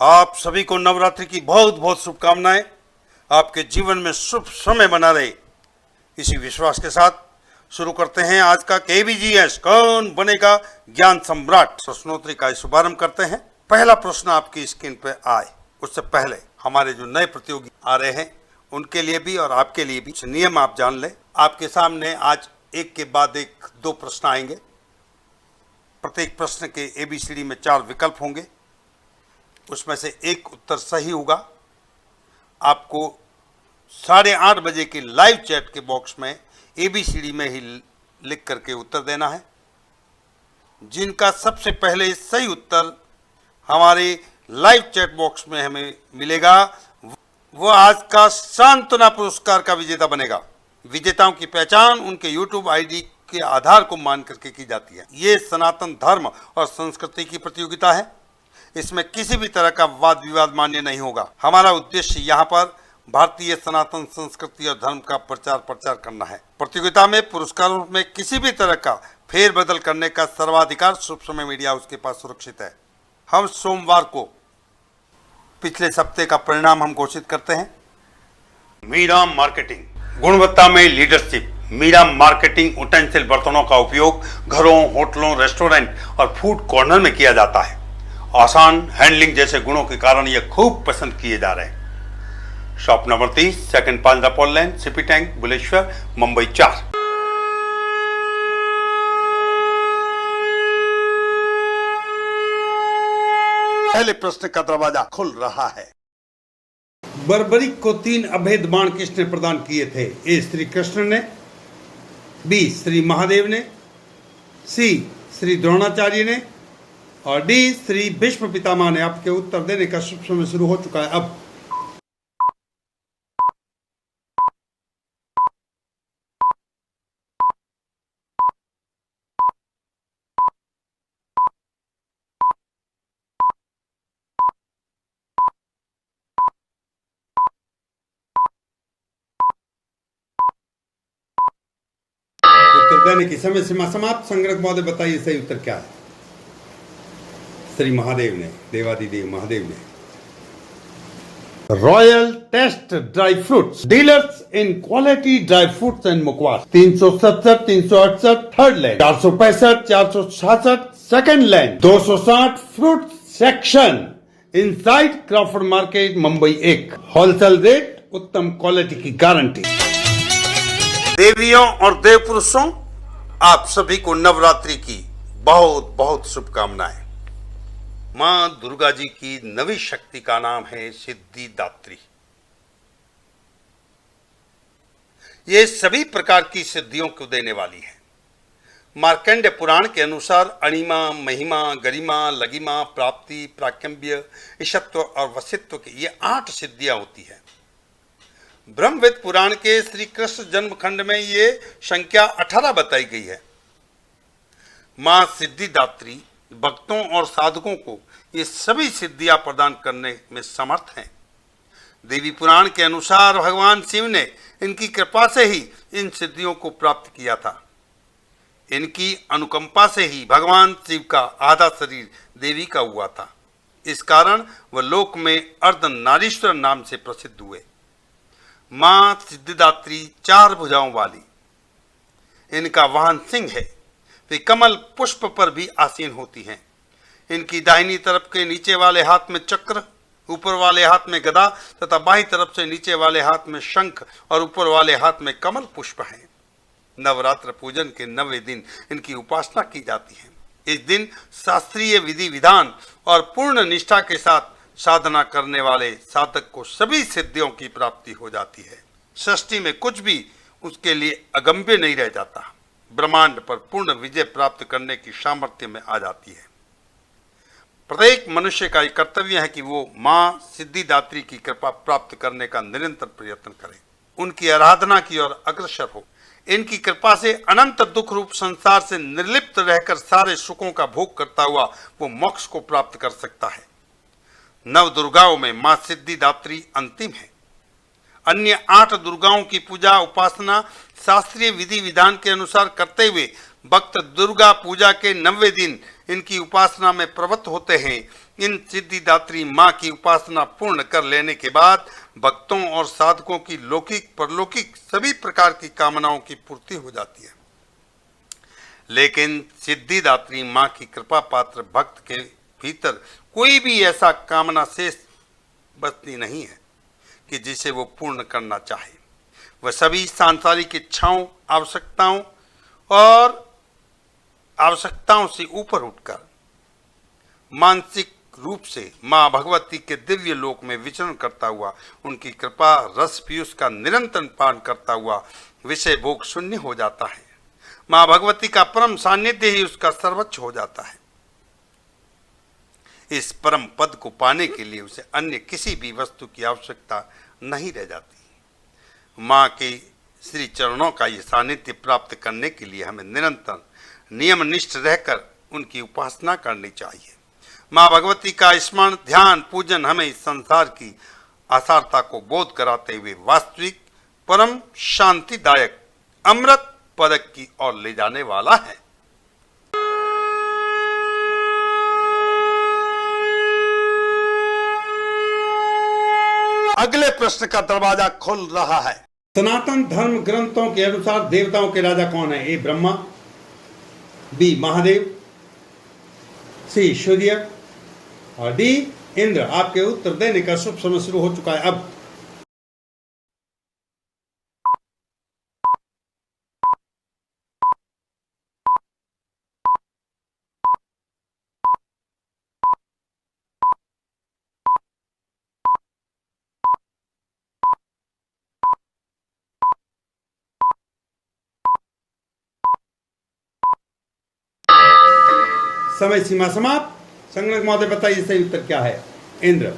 आप सभी को नवरात्रि की बहुत बहुत शुभकामनाएं। आपके जीवन में शुभ समय बना रहे, इसी विश्वास के साथ शुरू करते हैं आज का KBGS कौन बनेगा ज्ञान सम्राट प्रश्नोत्तरी का शुभारंभ करते हैं। पहला प्रश्न आपकी स्क्रीन पर आए उससे पहले हमारे जो नए प्रतियोगी आ रहे हैं उनके लिए भी और आपके लिए भी नियम आप जान लें। आपके सामने आज एक के बाद एक 2 प्रश्न आएंगे। प्रत्येक प्रश्न के ABCD में 4 विकल्प होंगे, उसमें से एक उत्तर सही होगा। आपको 8:30 बजे के लाइव चैट के बॉक्स में ABCD में ही लिख करके उत्तर देना है। जिनका सबसे पहले सही उत्तर हमारे लाइव चैट बॉक्स में हमें मिलेगा वो आज का सांत्वना पुरस्कार का विजेता बनेगा। विजेताओं की पहचान उनके YouTube ID के आधार को मान करके की जाती है। ये सनातन धर्म और संस्कृति की प्रतियोगिता है। इसमें किसी भी तरह का वाद विवाद मान्य नहीं होगा। हमारा उद्देश्य यहाँ पर भारतीय सनातन संस्कृति और धर्म का प्रचार करना है। प्रतियोगिता में पुरस्कारों में किसी भी तरह का फेरबदल करने का सर्वाधिकार शुभ समय मीडिया उसके पास सुरक्षित है। हम सोमवार को पिछले सप्ताह का परिणाम हम घोषित करते हैं। मीरा मार्केटिंग, गुणवत्ता में लीडरशिप। मीरा मार्केटिंग उटेंसिल बर्तनों का उपयोग घरों, होटलों, रेस्टोरेंट और फूड कॉर्नर में किया जाता है। आसान हैंडलिंग जैसे गुणों के कारण यह खूब पसंद किए जा रहे हैं। Shop number 30, second Panjrapole line, CP tank, Bhuleshwar, Mumbai 4। पहले प्रश्न का दरवाजा खुल रहा है। बर्बरिक को 3 अभेद बाण किसने प्रदान किए थे? ए श्री कृष्ण ने, बी श्री महादेव ने, सी श्री द्रोणाचार्य ने और डी श्री भीष्म पितामह ने। आपके उत्तर देने का शुभ समय शुरू हो चुका है। अब उत्तर देने की समय सीमा समाप्त। संग्रह महोदय बताइए सही उत्तर क्या है? श्री महादेव ने, देवादिदेव महादेव ने। Royal taste dry fruits, dealers in quality dry fruits and mukhwas. 370, 368 third line, 465, 466 second line, 260 fruit section inside Crawford market, Mumbai 1। Wholesale rate, उत्तम क्वालिटी की गारंटी। देवियों और देव पुरुषों, आप सभी को नवरात्रि की बहुत बहुत शुभकामनाएं। मां दुर्गा जी की नवी शक्ति का नाम है सिद्धिदात्री। ये सभी प्रकार की सिद्धियों को देने वाली है। मार्कंडेय पुराण के अनुसार अणिमा, महिमा, गरिमा, लगिमा, प्राप्ति, प्राकंभ्य, ईशत्व और वसित्व की ये 8 सिद्धियां होती है। ब्रह्मवेद पुराण के श्री कृष्ण जन्मखंड में ये संख्या 18 बताई गई है। मां सिद्धिदात्री भक्तों और साधकों को ये सभी सिद्धियां प्रदान करने में समर्थ हैं। देवी पुराण के अनुसार भगवान शिव ने इनकी कृपा से ही इन सिद्धियों को प्राप्त किया था। इनकी अनुकंपा से ही भगवान शिव का आधा शरीर देवी का हुआ था। इस कारण वह लोक में अर्धनारीश्वर नाम से प्रसिद्ध हुए। मां सिद्धिदात्री 4 भुजाओं वाली। इनका वाहन सिंह है। वे कमल पुष्प पर भी आसीन होती हैं। इनकी दाहिनी तरफ के नीचे वाले हाथ में चक्र, ऊपर वाले हाथ में गदा तथा बाईं तरफ से नीचे वाले हाथ में शंख और ऊपर वाले हाथ में कमल पुष्प हैं। नवरात्र पूजन के 9वें दिन इनकी उपासना की जाती है। इस दिन शास्त्रीय विधि विधान और पूर्ण निष्ठा के साथ साधना करने वाले साधक को सभी सिद्धियों की प्राप्ति हो जाती है। सृष्टि में कुछ भी उसके लिए अगम्य नहीं रह जाता। ब्रह्मांड पर पूर्ण विजय प्राप्त करने की सामर्थ्य में आ जाती है। प्रत्येक मनुष्य का एक कर्तव्य है कि वो मां सिद्धिदात्री की कृपा प्राप्त करने का निरंतर प्रयत्न करे, उनकी आराधना की ओर अग्रसर हो। इनकी कृपा से अनंत दुख रूप संसार से निर्लिप्त रहकर सारे सुखों का भोग करता हुआ वो मोक्ष को प्राप्त कर सकता है। 9 दुर्गाओं में मां सिद्धिदात्री अंतिम है। अन्य 8 दुर्गाओं की पूजा उपासना शास्त्रीय विधि विधान के अनुसार करते हुए भक्त दुर्गा पूजा के 9वें दिन इनकी उपासना में प्रवृत्त होते हैं। इन सिद्धिदात्री माँ की उपासना पूर्ण कर लेने के बाद भक्तों और साधकों की लौकिक परलौकिक सभी प्रकार की कामनाओं की पूर्ति हो जाती है। लेकिन सिद्धिदात्री माँ की कृपा पात्र भक्त के भीतर कोई भी ऐसा कामना शेष बचती नहीं है कि जिसे वो पूर्ण करना चाहे। वह सभी सांसारिक इच्छाओं, आवश्यकताओं से ऊपर उठकर मानसिक रूप से मां भगवती के दिव्य लोक में विचरण करता हुआ, उनकी कृपा रस पीयूष का निरंतर पान करता हुआ विषय भोग शून्य हो जाता है। मां भगवती का परम सानिध्य ही उसका सर्वोच्च हो जाता है। इस परम पद को पाने के लिए उसे अन्य किसी भी वस्तु की आवश्यकता नहीं रह जाती। मां के श्री चरणों का ये सानिध्य प्राप्त करने के लिए हमें निरंतर नियमनिष्ठ रहकर उनकी उपासना करनी चाहिए। मां भगवती का स्मरण, ध्यान, पूजन हमें इस संसार की असारता को बोध कराते हुए वास्तविक परम शांतिदायक अमृत पदक की ओर ले जाने वाला है। अगले प्रश्न का दरवाजा खुल रहा है। सनातन धर्म ग्रंथों के अनुसार देवताओं के राजा कौन है? ए ब्रह्मा, बी महादेव, सी सूर्य और डी इंद्र। आपके उत्तर देने का शुभ समय शुरू हो चुका है। अब समय सीमा समाप्त। संगणक महोदय बताइए सही उत्तर क्या है? इंद्र।